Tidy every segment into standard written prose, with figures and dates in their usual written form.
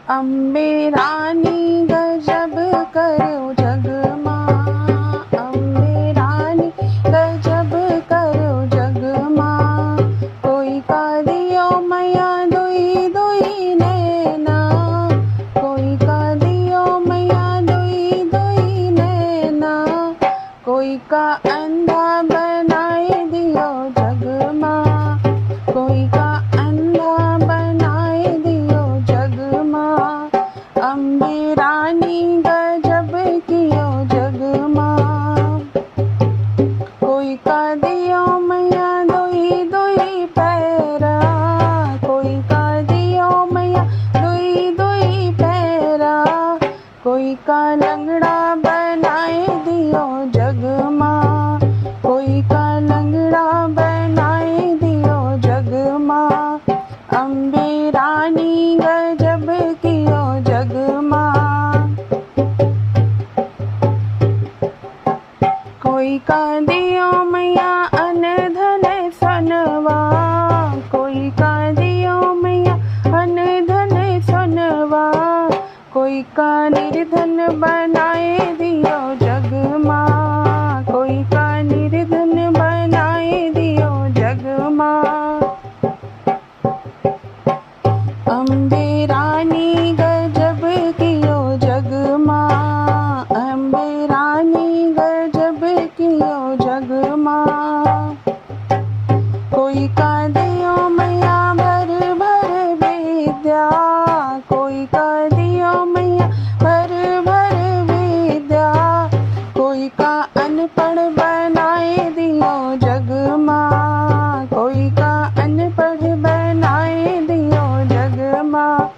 अम्बे रानी गजब करो जग माँ, अम्बे रानी गजब करो जग माँ। कोई का दियो मैया दुई दुई नैना, कोई का दियो मैया दुई दुई नैना। कोई का अंधा बनाए दियो जग माँ, कोई का अंधा बनाए दियो जग माँ। अम्बे रानी गजब कियो जग माँ। कोई का दियो मैया दुई दुई पैरा, कोई का दियो मैया दुई दुई पैरा। कोई का लंगड़ा बनाए दियो जग माँ, कोई का लंगड़ा बनाए दियो जग माँ। अम्बे रानी गजब कियो जग माँ। कोई का दियो मैया अन धन सोनवा, कोई का दियो मैया अन धन सोनवा। कोई का निर्धन बनाए दियो जग माँ, कोई का निर्धन बनाए दियो जग माँ। अम्बे रानी गजब कियो जग माँ, अम्बे रानी गजब कियो जग माँ। कोई का दियो मैया भर भर विद्या, कोई का दियो मैया भर भर विद्या। कोई का अनपढ़ बनाए दियो जग माँ, कोई का अनपढ़ बनाए दियो जग माँ।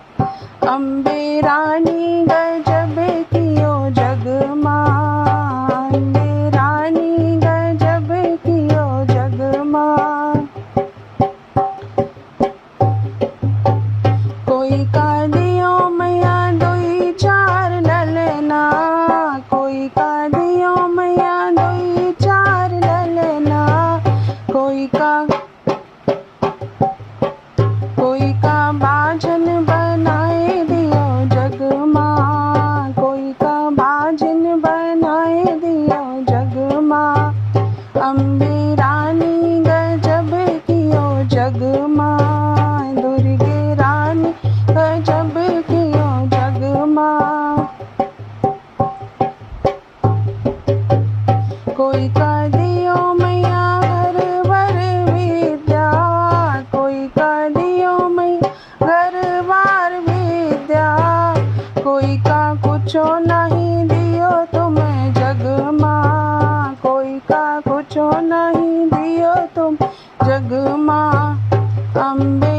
अम्बे रानी गजब कियो जग माँ, अम्बे रानी गजब कियो जग माँ। कोई का दियो मैया दुई चार ललना, कोई का दियो मैया दुई चार ललना। कोई का बाजन बनाए दियो जग माँ, कोई का बाजन बनाए दियो जग माँ। अम्बे रानी गजब कियो जग माँ, दुर्गे रानी गजब कियो जग माँ। कोई का दियो मैया घर भर विद्या, कोई का दियो मैया घर बार विद्या। कोई का कुछो नहीं दियो तुम्हें जग माँ, कोई का कुछो नहीं दियो तुम जग माँ। अम्बे